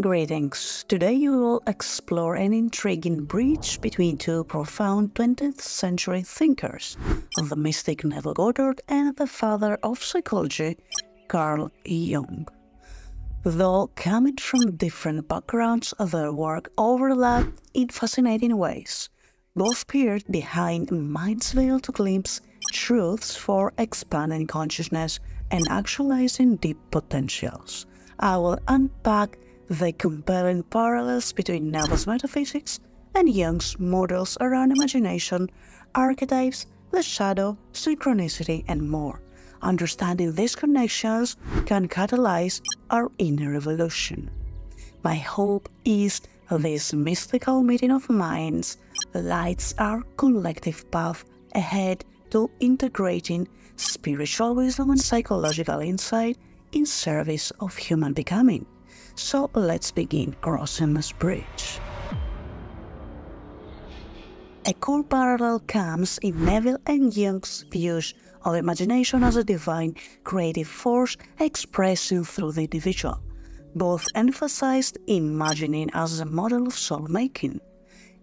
Greetings! Today you will explore an intriguing bridge between two profound 20th century thinkers, the mystic Neville Goddard and the father of psychology, Carl Jung. Though coming from different backgrounds, their work overlapped in fascinating ways. Both peered behind mind's veil to glimpse truths for expanding consciousness and actualizing deep potentials. I will unpack the compelling parallels between Neville's metaphysics and Jung's models around imagination, archetypes, the shadow, synchronicity, and more. Understanding these connections can catalyze our inner evolution. My hope is this mystical meeting of minds lights our collective path ahead to integrating spiritual wisdom and psychological insight in service of human becoming. So let's begin crossing this bridge. A core parallel comes in Neville and Jung's views of imagination as a divine, creative force expressing through the individual. Both emphasized imagining as a model of soul-making.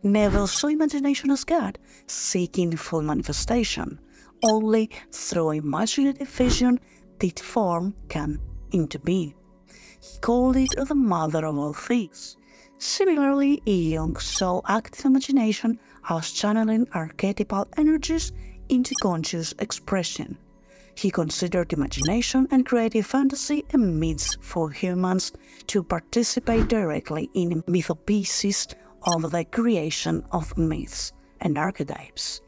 Neville saw imagination as God, seeking full manifestation. Only through imaginative vision did form come into being. He called it the mother of all things. Similarly, Jung saw active imagination as channeling archetypal energies into conscious expression. He considered imagination and creative fantasy a means for humans to participate directly in mythopieces of the creation of myths and archetypes.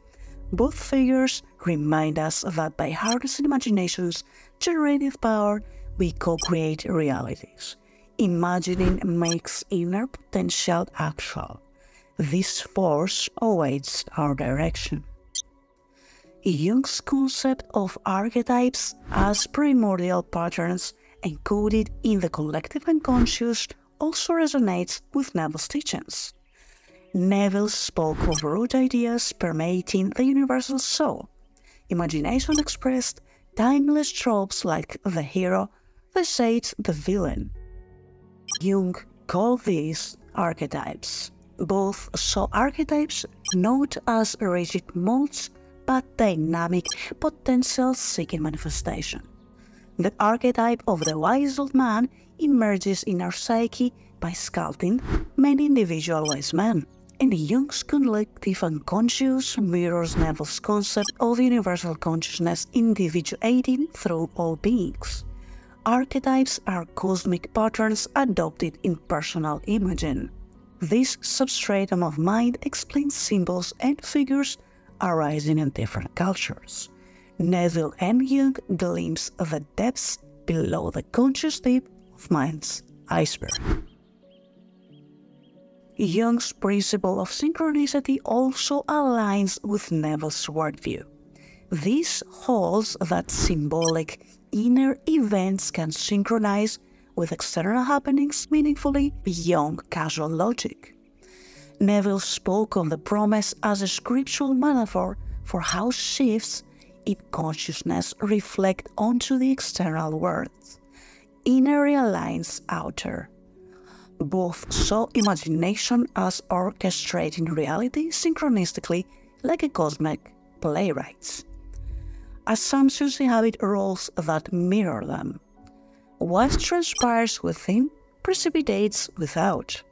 Both figures remind us that by harnessing imagination's generative power, we co-create realities. Imagining makes inner potential actual. This force awaits our direction. Jung's concept of archetypes as primordial patterns encoded in the collective unconscious also resonates with Neville's teachings. Neville spoke of root ideas permeating the universal soul. Imagination expressed timeless tropes like the hero, the sage, the villain. Jung called these archetypes. Both saw archetypes not as rigid molds, but dynamic potential seeking manifestation. The archetype of the wise old man emerges in our psyche by sculpting many individual wise men, and Jung's collective unconscious mirrors Neville's concept of universal consciousness individuating through all beings. Archetypes are cosmic patterns adopted in personal imaging. This substratum of mind explains symbols and figures arising in different cultures. Neville and Jung glimpse the depths below the conscious deep of mind's iceberg. Jung's principle of synchronicity also aligns with Neville's worldview. This holds that symbolic inner events can synchronize with external happenings meaningfully beyond casual logic. Neville spoke of the promise as a scriptural metaphor for how shifts in consciousness reflect onto the external world. Inner realigns outer. Both saw imagination as orchestrating reality synchronistically like a cosmic playwright. Assumptions inhabit roles that mirror them. What transpires within precipitates without.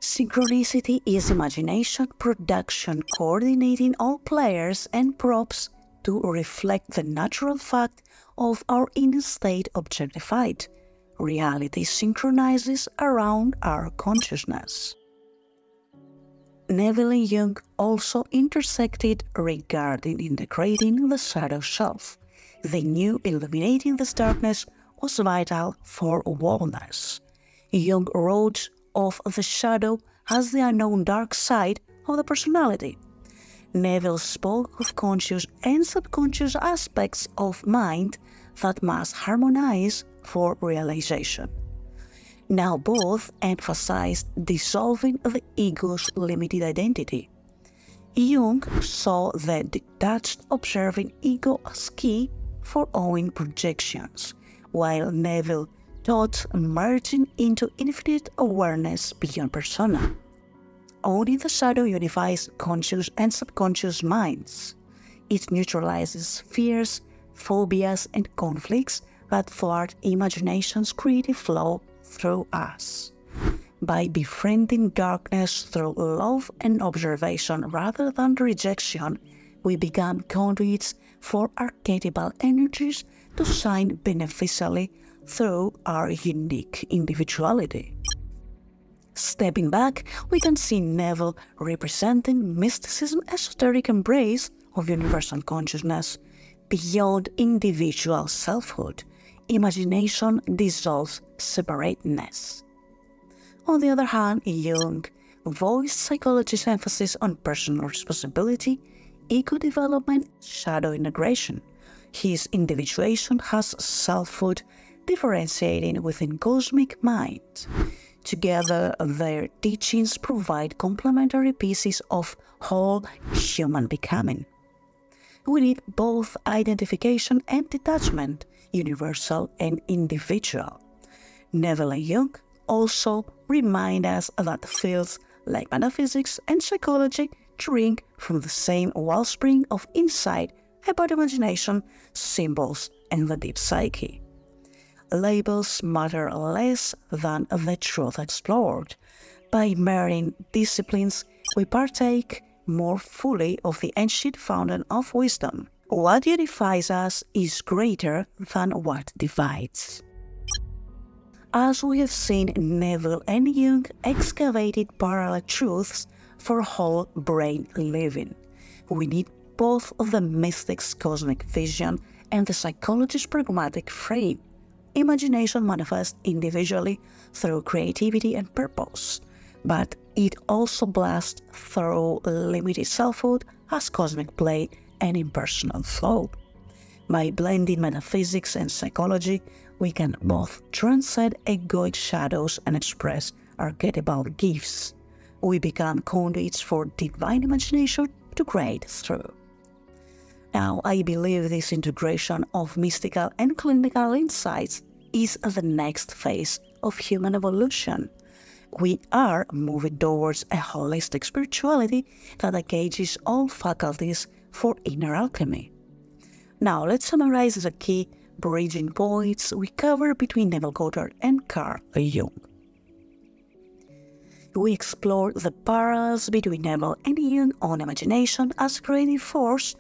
Synchronicity is imagination production coordinating all players and props to reflect the natural fact of our inner state objectified. Reality synchronizes around our consciousness. Neville and Jung also intersected regarding integrating the shadow self. They knew illuminating this darkness was vital for wellness. Jung wrote of the shadow as the unknown dark side of the personality. Neville spoke of conscious and subconscious aspects of mind that must harmonize for realization. Now both emphasized dissolving the ego's limited identity. Jung saw the detached observing ego as key for owning projections, while Neville thought merging into infinite awareness beyond persona. Owning the shadow unifies conscious and subconscious minds. It neutralizes fears, phobias, and conflicts that thwart imagination's creative flow through us. By befriending darkness through love and observation rather than rejection, we become conduits for archetypal energies to shine beneficially through our unique individuality. Stepping back, we can see Neville representing mysticism's esoteric embrace of universal consciousness. Beyond individual selfhood, imagination dissolves separateness. On the other hand, Jung voiced psychology's emphasis on personal responsibility, ego-development, shadow integration. His individuation has selfhood differentiating within cosmic mind. Together, their teachings provide complementary pieces of whole human becoming. We need both identification and detachment, universal and individual. Neville and Jung also remind us that fields like metaphysics and psychology drink from the same wellspring of insight about imagination, symbols, and the deep psyche. Labels matter less than the truth explored. By marrying disciplines, we partake more fully of the ancient fountain of wisdom. What unifies us is greater than what divides. As we have seen, Neville and Jung excavated parallel truths for whole brain living. We need both of the mystic's cosmic vision and the psychologist's pragmatic frame. Imagination manifests individually through creativity and purpose, but it also blasts through limited selfhood as cosmic play and impersonal flow. By blending metaphysics and psychology, we can both transcend egoic shadows and express archetypal gifts. We become conduits for divine imagination to create through. Now, I believe this integration of mystical and clinical insights is the next phase of human evolution. We are moving towards a holistic spirituality that engages all faculties for inner alchemy. Now, let's summarize the key bridging points we covered between Neville Goddard and Carl Jung. We explored the parallels between Neville and Jung on imagination as creative force,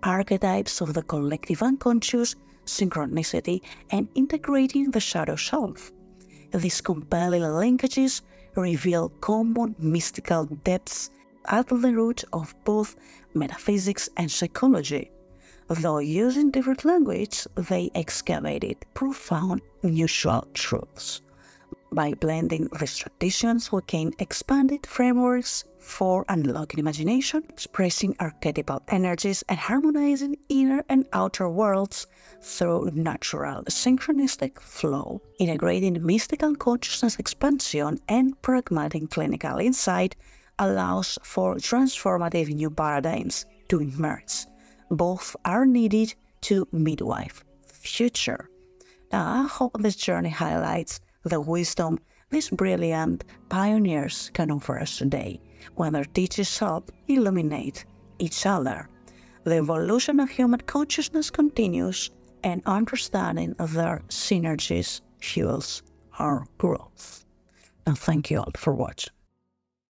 archetypes of the collective unconscious, synchronicity, and integrating the shadow self. These compelling linkages reveal common mystical depths at the root of both metaphysics and psychology. Though using different language, they excavated profound mutual truths. By blending these traditions, we gain expanded frameworks for unlocking imagination, expressing archetypal energies, and harmonizing inner and outer worlds through natural synchronistic flow. Integrating mystical consciousness expansion and pragmatic clinical insight allows for transformative new paradigms to emerge. Both are needed to midwife the future. Now, I hope this journey highlights the wisdom these brilliant pioneers can offer us today, when their teachings help illuminate each other. The evolution of human consciousness continues, and understanding their synergies fuels our growth. And thank you all for watching.